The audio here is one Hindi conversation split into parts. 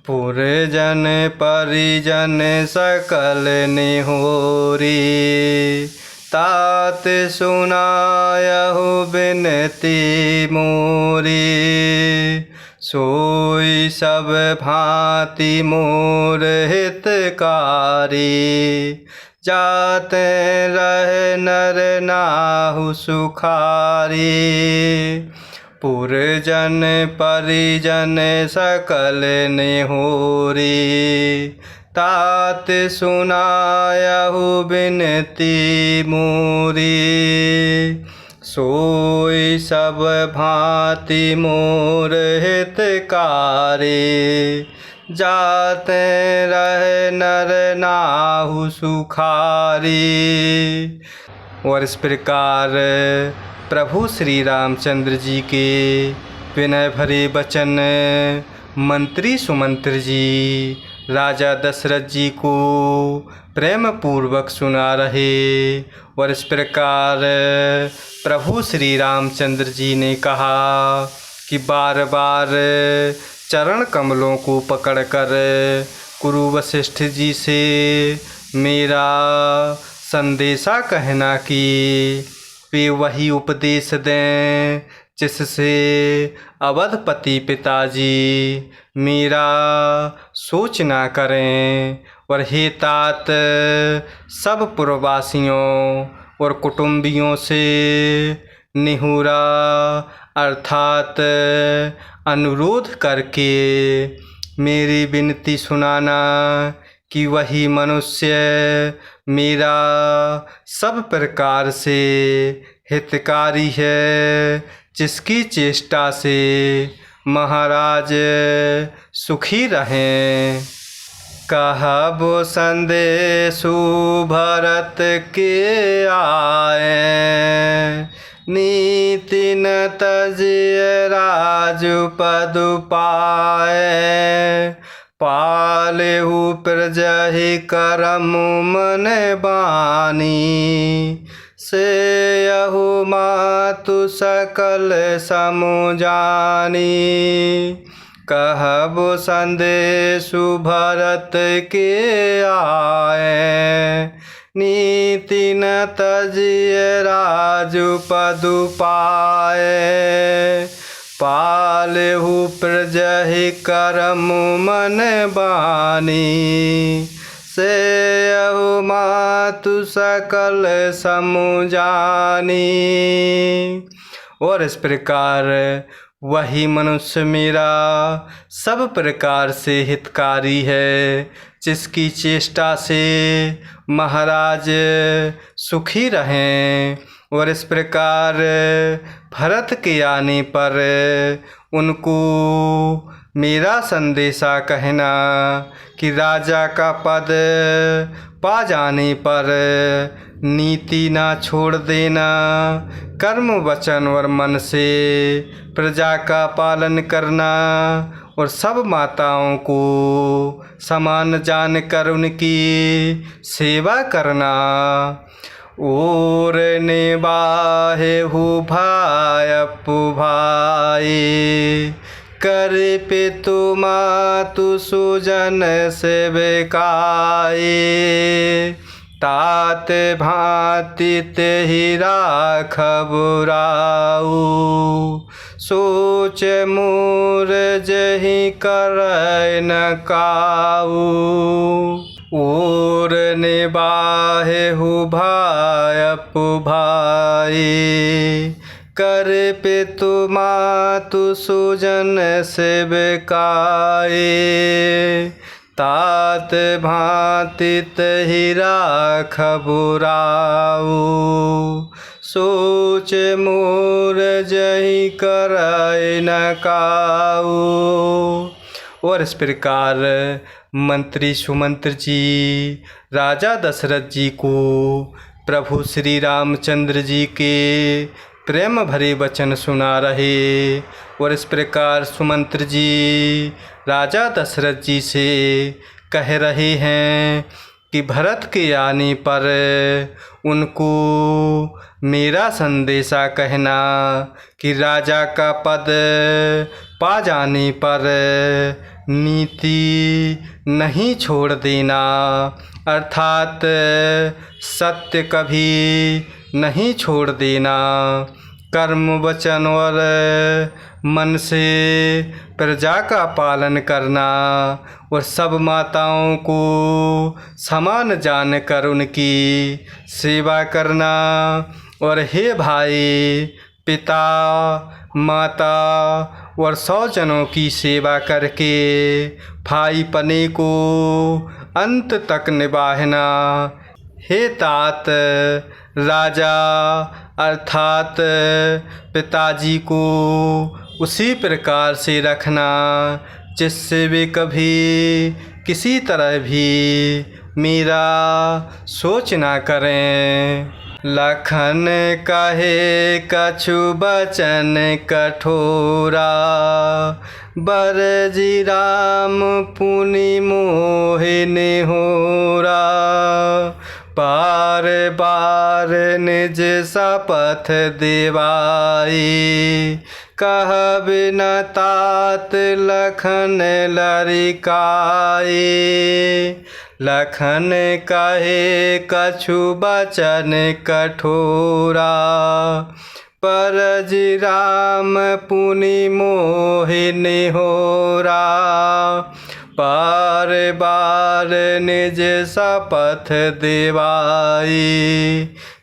पुरजन परिजन सकल निहोरी, तात सुनायहु बिनती मोरी। सोई सब भांति मोर हितकारी, जाते रहे नर नाहु सुखारी। पुरजन परिजन सकल निहोरी, तात सुनायहु बिनती मोरी। सोई सब भांति मोर हितकारी, जाते रहे नर नाहु सुखारी। और इस प्रकार प्रभु श्री रामचंद्र जी के विनय भरे वचन मंत्री सुमंत्र जी राजा दशरथ जी को प्रेम पूर्वक सुना रहे। और इस प्रकार प्रभु श्री रामचंद्र जी ने कहा कि बार बार चरण कमलों को पकड़कर गुरु वशिष्ठ जी से मेरा संदेशा कहना कि वे वही उपदेश दें जिससे अवधपति पिताजी मेरा सोच ना करें। और हे तात, सब पुरवासियों और कुटुंबियों से निहुरा अर्थात अनुरोध करके मेरी विनती सुनाना कि वही मनुष्य मेरा सब प्रकार से हितकारी है, जिसकी चेष्टा से महाराज सुखी रहें। कहबो संदेशु भरत के आए, नीति न तजिय राजु पदु पाए। पालेहु प्रजहि करम मन बानी, सेयहु मातु सकल समु जानी। कहबो संदेशु भरत के आए, नीति न तजिय राजु पदु पाए। पालेहु प्रजहि करम मन बानी, सेयहु मातु सकल समु जानी। और इस प्रकार वही मनुष्य मेरा सब प्रकार से हितकारी है, जिसकी चेष्टा से महाराज सुखी रहें। और इस प्रकार भरत के आने पर उनको मेरा संदेशा कहना कि राजा का पद पा जाने पर नीति ना छोड़ देना, कर्म वचन और मन से प्रजा का पालन करना और सब माताओं को समान जानकर उनकी सेवा करना। और निबाहेहु भायपु भाई, कर पितु मातु सुजन सेवकाई। तात भांति तेहि राखबु राऊ, सोच मोर जहि करय न काऊ। और निबाहेहु भायपु भाई, कर पितु मातु सुजन सेवकाई। तात भांति तेहि राखबु राऊ, सोच मोर जहि करय न काऊ। और इस प्रकार मंत्री सुमंत्र जी राजा दशरथ जी को प्रभु श्री रामचंद्र जी के प्रेम भरे वचन सुना रहे। और इस प्रकार सुमंत्र जी राजा दशरथ जी से कह रहे हैं कि भरत के आने पर उनको मेरा संदेशा कहना कि राजा का पद पा जाने पर नीति नहीं छोड़ देना, अर्थात सत्य कभी नहीं छोड़ देना। कर्म वचन और मन से प्रजा का पालन करना और सब माताओं को समान जानकर उनकी सेवा करना। और हे भाई, पिता माता और 100 जनों की सेवा करके भाईपने को अंत तक निभाना। हे तात, राजा अर्थात पिताजी को उसी प्रकार से रखना जिससे वे कभी किसी तरह भी मेरा सोच ना करें। लखन कहे कछु बचन कठोरा, बरजी राम पुनि मोहि निहोरा। बार बार निज शपथ दिवाई, कहब न तात लखन लरिकाई। लखन कहे कछु बचन कठोरा, बरजी राम पुनि मोहि निहोरा। बार बार निज शपथ दिवाई,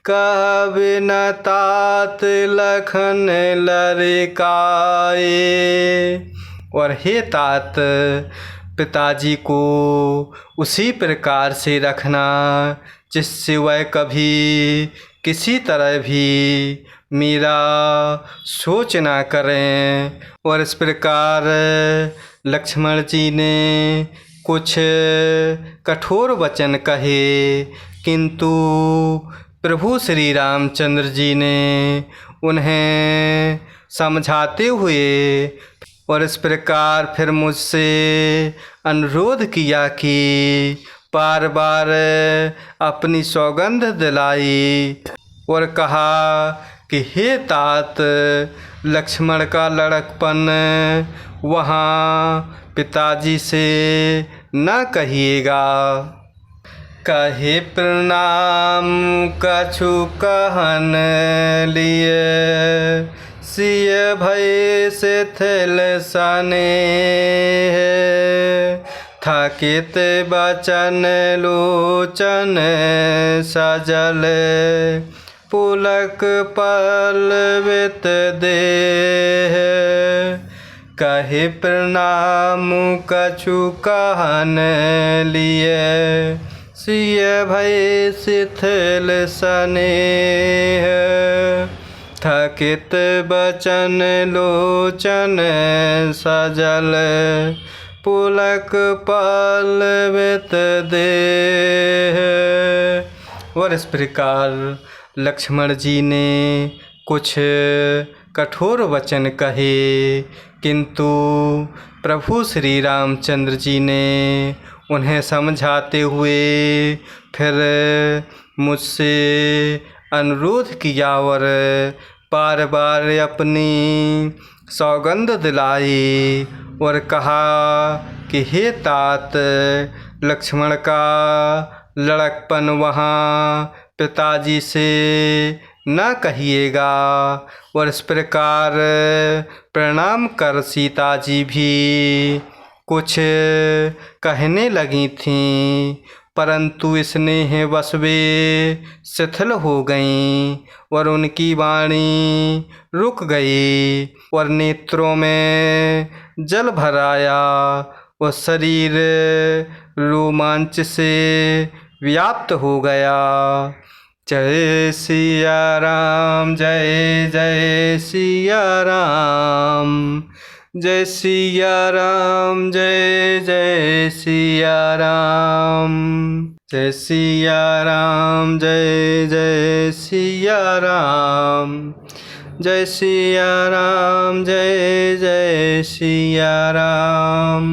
कहब न तात लखन लरिकाई। और हे तात, पिताजी को उसी प्रकार से रखना जिससे वह कभी किसी तरह भी मेरा सोच ना करें। और इस प्रकार लक्ष्मण जी ने कुछ कठोर वचन कहे, किंतु प्रभु श्री रामचंद्र जी ने उन्हें समझाते हुए और इस प्रकार फिर मुझसे अनुरोध किया कि बार बार अपनी सौगंध दिलाई और कहा कि हे तात, लक्ष्मण का लड़कपन वहाँ पिताजी से न कहिएगा। कहे प्रणाम कछु कहन लिए, सिय भय शिथिल सने। थकित बचन लोचन सजल, पुलक पल्लवित देह। कहे प्रणाम कछु कहन लिए, सिय भय शिथिल सनेह। थकित बचन लोचन सजल, पुलक पल्लवित देह। और इस प्रकार लक्ष्मण जी ने कुछ कठोर वचन कहे, किंतु प्रभु श्री रामचंद्र जी ने उन्हें समझाते हुए फिर मुझसे अनुरोध किया और बार बार अपनी सौगंध दिलाई और कहा कि हे तात, लक्ष्मण का लड़कपन वहाँ पिताजी से न कहिएगा। और इस प्रकार प्रणाम कर सीता जी भी कुछ कहने लगी थीं, परंतु स्नेह वश वे शिथिल हो गईं और उनकी वाणी रुक गई और नेत्रों में जल भर आया और शरीर रोमांच से व्याप्त हो गया। जय सिया राम, जय जय सिया राम। जय सिया राम, जय जय सिया राम। जय सिया राम, जय जय सिया राम। जय सिया राम, जय जय सिया राम।